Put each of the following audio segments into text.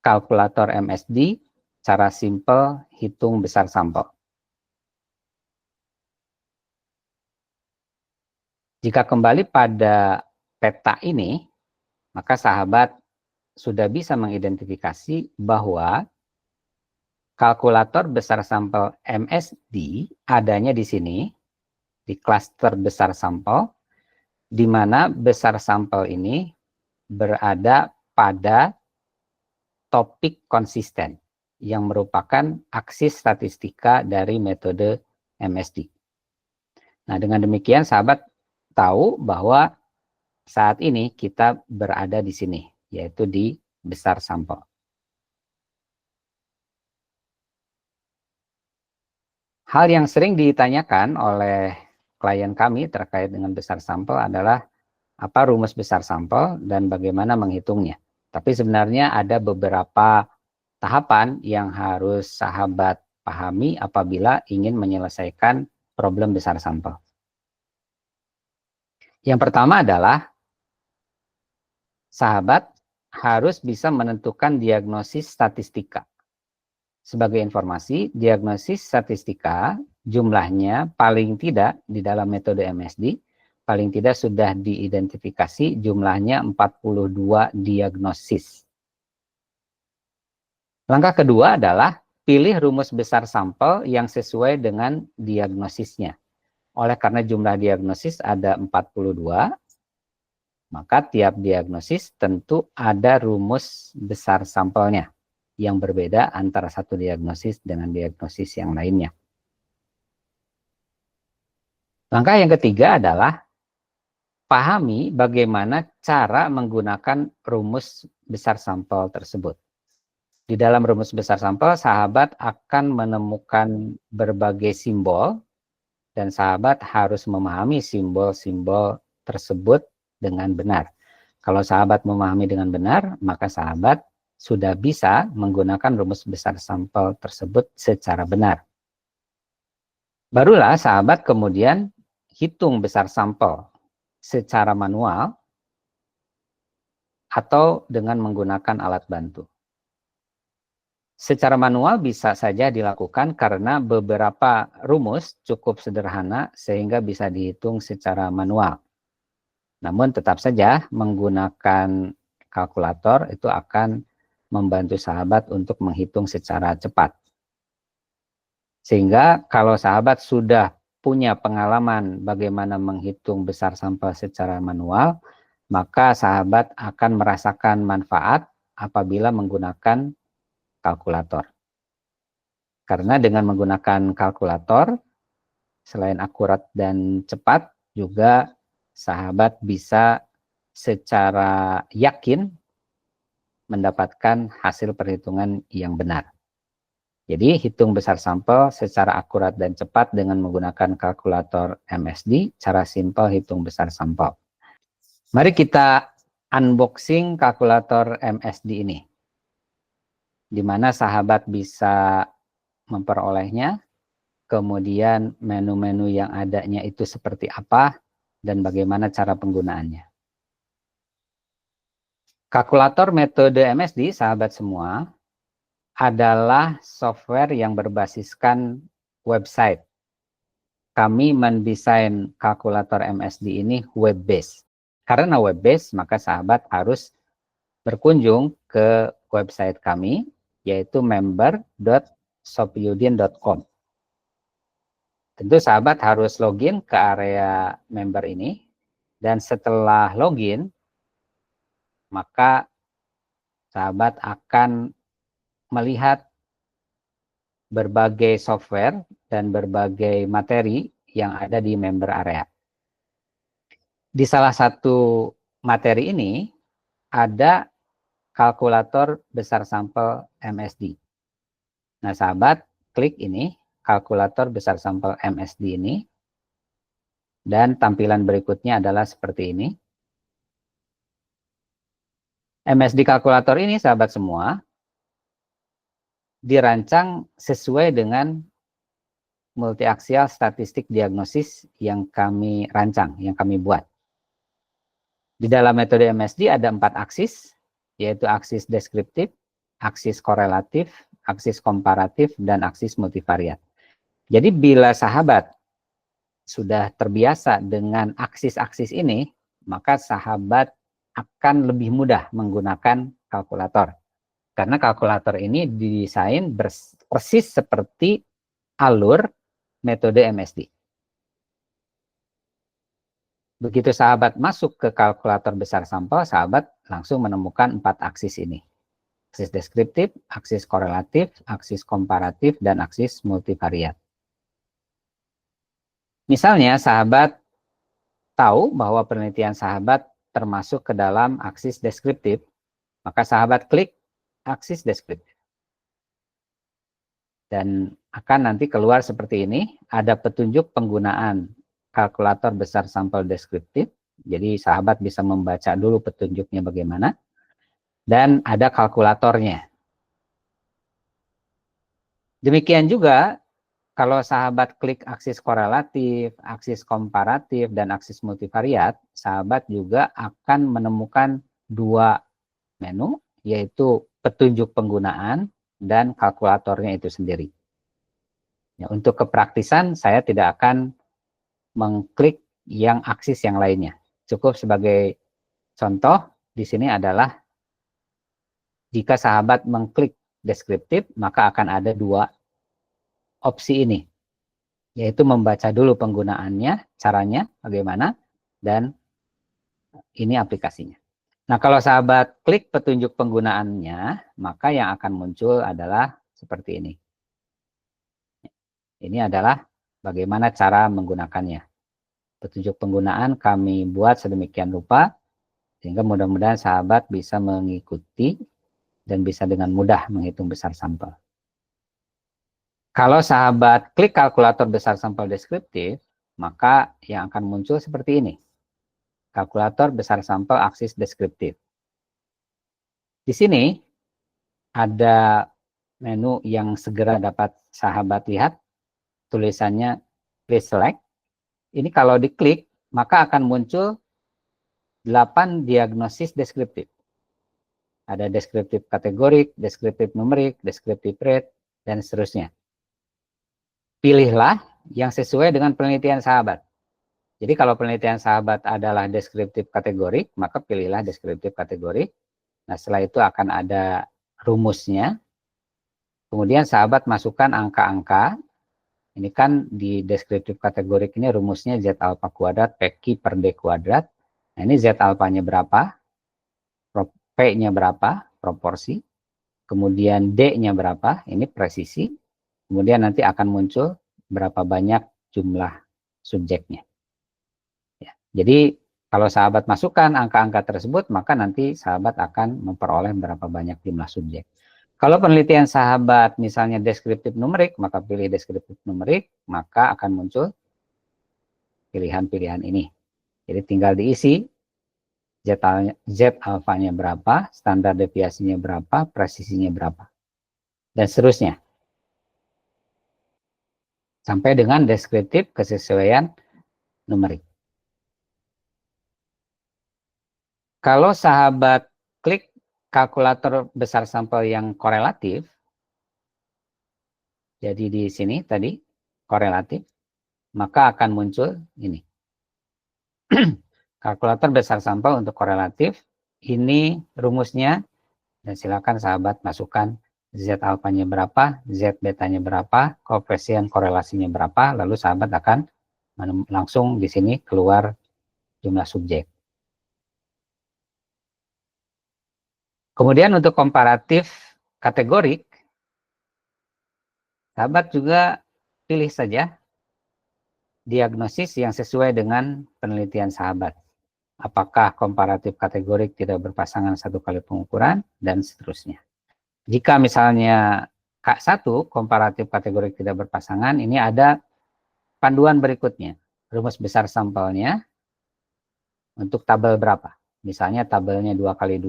kalkulator MSD, cara simpel hitung besar sampel. Jika kembali pada peta ini, maka sahabat sudah bisa mengidentifikasi bahwa kalkulator besar sampel MSD adanya di sini, di klaster besar sampel, di mana besar sampel ini berada pada topik konsisten, yang merupakan aksis statistika dari metode MSD. Nah, dengan demikian sahabat tahu bahwa saat ini kita berada di sini, yaitu di besar sampel. Hal yang sering ditanyakan oleh klien kami terkait dengan besar sampel adalah apa rumus besar sampel dan bagaimana menghitungnya. Tapi sebenarnya ada beberapa tahapan yang harus sahabat pahami apabila ingin menyelesaikan problem besar sampel. Yang pertama adalah sahabat harus bisa menentukan diagnosis statistika. Sebagai informasi, diagnosis statistika jumlahnya paling tidak di dalam metode MSD, paling tidak sudah diidentifikasi jumlahnya 42 diagnosis. Langkah kedua adalah pilih rumus besar sampel yang sesuai dengan diagnosisnya. Oleh karena jumlah diagnosis ada 42, maka tiap diagnosis tentu ada rumus besar sampelnya yang berbeda antara satu diagnosis dengan diagnosis yang lainnya. Langkah yang ketiga adalah pahami bagaimana cara menggunakan rumus besar sampel tersebut. Di dalam rumus besar sampel, sahabat akan menemukan berbagai simbol dan sahabat harus memahami simbol-simbol tersebut dengan benar. Kalau sahabat memahami dengan benar, maka sahabat sudah bisa menggunakan rumus besar sampel tersebut secara benar. Barulah sahabat kemudian hitung besar sampel secara manual atau dengan menggunakan alat bantu. Secara manual bisa saja dilakukan karena beberapa rumus cukup sederhana sehingga bisa dihitung secara manual. Namun tetap saja menggunakan kalkulator itu akan membantu sahabat untuk menghitung secara cepat. Sehingga kalau sahabat sudah punya pengalaman bagaimana menghitung besar sampel secara manual, maka sahabat akan merasakan manfaat apabila menggunakan kalkulator. Karena dengan menggunakan kalkulator, selain akurat dan cepat, juga sahabat bisa secara yakin mendapatkan hasil perhitungan yang benar. Jadi, hitung besar sampel secara akurat dan cepat dengan menggunakan kalkulator MSD, cara simpel hitung besar sampel. Mari kita unboxing kalkulator MSD ini, di mana sahabat bisa memperolehnya, kemudian menu-menu yang adanya itu seperti apa, dan bagaimana cara penggunaannya. Kalkulator metode MSD, sahabat semua, adalah software yang berbasiskan website. Kami mendesain kalkulator MSD ini web-based. Karena web-based, maka sahabat harus berkunjung ke website kami, yaitu member.sopyudin.com. Tentu sahabat harus login ke area member ini, dan setelah login, maka sahabat akan melihat berbagai software dan berbagai materi yang ada di member area. Di salah satu materi ini ada kalkulator besar sampel MSD. Nah, sahabat klik ini, kalkulator besar sampel MSD ini, dan tampilan berikutnya adalah seperti ini. MSD kalkulator ini, sahabat semua, dirancang sesuai dengan multiaksial statistik diagnosis yang kami rancang, yang kami buat. Di dalam metode MSD ada 4 aksis, yaitu aksis deskriptif, aksis korelatif, aksis komparatif, dan aksis multivariat. Jadi bila sahabat sudah terbiasa dengan aksis-aksis ini, maka sahabat akan lebih mudah menggunakan kalkulator. Karena kalkulator ini didesain persis seperti alur metode MSD. Begitu sahabat masuk ke kalkulator besar sampel, sahabat langsung menemukan 4 aksis ini. Aksis deskriptif, aksis korelatif, aksis komparatif, dan aksis multivariat. Misalnya sahabat tahu bahwa penelitian sahabat termasuk ke dalam aksis deskriptif, maka sahabat klik aksis deskriptif. Dan akan nanti keluar seperti ini, ada petunjuk penggunaan kalkulator besar sampel deskriptif. Jadi sahabat bisa membaca dulu petunjuknya bagaimana. Dan ada kalkulatornya. Demikian juga kalau sahabat klik aksis korelatif, aksis komparatif, dan aksis multivariat, sahabat juga akan menemukan 2 menu, yaitu petunjuk penggunaan dan kalkulatornya itu sendiri. Ya, untuk kepraktisan, saya tidak akan mengklik yang aksis yang lainnya. Cukup sebagai contoh, di sini adalah jika sahabat mengklik deskriptif, maka akan ada 2 opsi ini, yaitu membaca dulu penggunaannya, caranya bagaimana, dan ini aplikasinya. Nah, kalau sahabat klik petunjuk penggunaannya, maka yang akan muncul adalah seperti ini. Ini adalah bagaimana cara menggunakannya. Petunjuk penggunaan kami buat sedemikian rupa, sehingga mudah-mudahan sahabat bisa mengikuti dan bisa dengan mudah menghitung besar sampel. Kalau sahabat klik kalkulator besar sampel deskriptif, maka yang akan muncul seperti ini. Kalkulator besar sampel aksis deskriptif. Di sini ada menu yang segera dapat sahabat lihat, tulisannya please select. Ini kalau diklik, maka akan muncul 8 diagnosis deskriptif. Ada deskriptif kategorik, deskriptif numerik, deskriptif rate, dan seterusnya. Pilihlah yang sesuai dengan penelitian sahabat. Jadi kalau penelitian sahabat adalah deskriptif kategorik, maka pilihlah deskriptif kategorik. Nah, setelah itu akan ada rumusnya. Kemudian sahabat masukkan angka-angka. Ini kan di deskriptif kategorik ini rumusnya Z alpha kuadrat PQ per D kuadrat. Nah, ini Z alpanya berapa, P-nya berapa, proporsi. Kemudian D-nya berapa, ini presisi. Kemudian nanti akan muncul berapa banyak jumlah subjeknya. Ya, jadi kalau sahabat masukkan angka-angka tersebut, maka nanti sahabat akan memperoleh berapa banyak jumlah subjek. Kalau penelitian sahabat misalnya deskriptif numerik, maka pilih deskriptif numerik, maka akan muncul pilihan-pilihan ini. Jadi tinggal diisi Z alfanya berapa, standar deviasinya berapa, presisinya berapa, dan seterusnya. Sampai dengan deskriptif kesesuaian numerik. Kalau sahabat klik kalkulator besar sampel yang korelatif, jadi di sini tadi korelatif, maka akan muncul ini. Kalkulator besar sampel untuk korelatif, ini rumusnya, dan silakan sahabat masukkan Z alfanya berapa, Z betanya berapa, koefisien korelasinya berapa, lalu sahabat akan langsung di sini keluar jumlah subjek. Kemudian untuk komparatif kategorik, sahabat juga pilih saja diagnosis yang sesuai dengan penelitian sahabat. Apakah komparatif kategorik tidak berpasangan 1 kali pengukuran, dan seterusnya. Jika misalnya K1, komparatif kategorik tidak berpasangan, ini ada panduan berikutnya. Rumus besar sampelnya untuk tabel berapa. Misalnya tabelnya 2x2,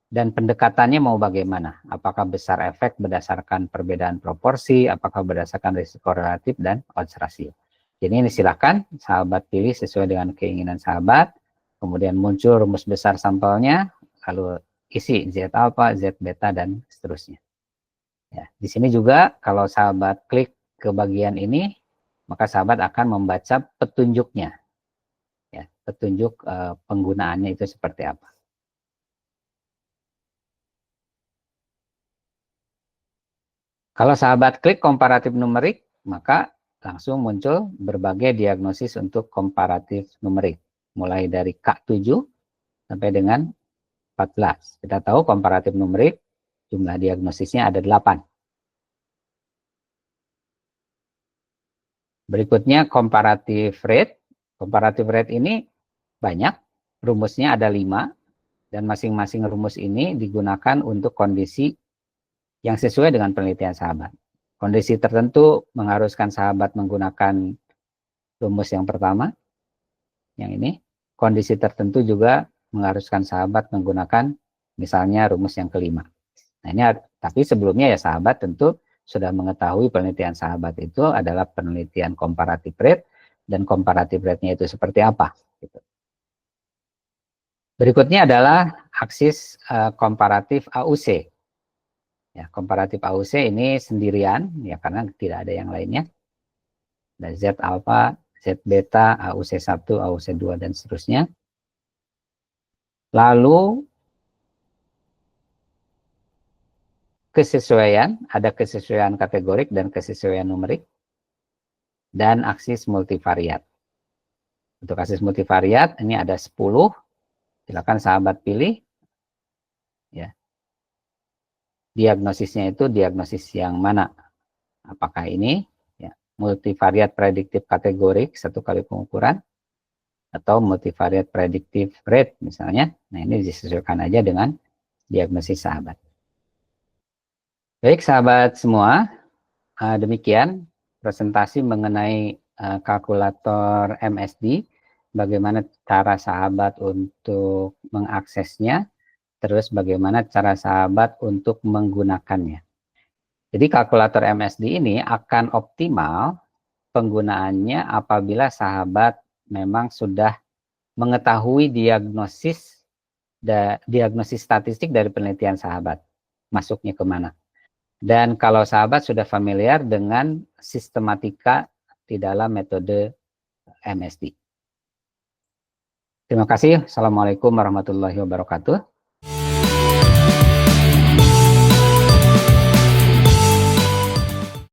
dan pendekatannya mau bagaimana. Apakah besar efek berdasarkan perbedaan proporsi, apakah berdasarkan risiko relatif, dan odds ratio. Jadi ini silakan sahabat pilih sesuai dengan keinginan sahabat. Kemudian muncul rumus besar sampelnya, lalu isi Z alpha, Z beta, dan seterusnya. Ya, di sini juga kalau sahabat klik ke bagian ini, maka sahabat akan membaca petunjuknya. Ya, petunjuk penggunaannya itu seperti apa. Kalau sahabat klik komparatif numerik, maka langsung muncul berbagai diagnosis untuk komparatif numerik. Mulai dari K7 sampai dengan 14. Kita tahu komparatif numerik, jumlah diagnosisnya ada 8. Berikutnya komparatif rate. Komparatif rate ini banyak, rumusnya ada 5, dan masing-masing rumus ini digunakan untuk kondisi yang sesuai dengan penelitian sahabat. Kondisi tertentu mengharuskan sahabat menggunakan rumus yang pertama, yang ini. Kondisi tertentu juga mengharuskan sahabat menggunakan misalnya rumus yang kelima. Nah ini, tapi sebelumnya ya sahabat tentu sudah mengetahui penelitian sahabat itu adalah penelitian comparative rate, dan comparative rate-nya itu seperti apa. Gitu. Berikutnya adalah aksis komparatif AUC. Ya, komparatif AUC ini sendirian, ya karena tidak ada yang lainnya. Ada Z alpha, Z beta, AUC1, AUC2, dan seterusnya. Lalu kesesuaian, ada kesesuaian kategorik dan kesesuaian numerik, dan aksis multivariat. Untuk aksis multivariat ini ada 10, silakan sahabat pilih. Ya. Diagnosisnya itu diagnosis yang mana? Apakah ini ya, multivariat prediktif kategorik, satu kali pengukuran, atau multivariat prediktif rate misalnya. Nah ini disesuaikan aja dengan diagnosis sahabat. Baik sahabat semua, demikian presentasi mengenai kalkulator MSD, bagaimana cara sahabat untuk mengaksesnya, terus bagaimana cara sahabat untuk menggunakannya. Jadi kalkulator MSD ini akan optimal penggunaannya apabila sahabat memang sudah mengetahui diagnosis statistik dari penelitian sahabat, masuknya kemana. Dan kalau sahabat sudah familiar dengan sistematika di dalam metode MSD. Terima kasih. Assalamualaikum warahmatullahi wabarakatuh.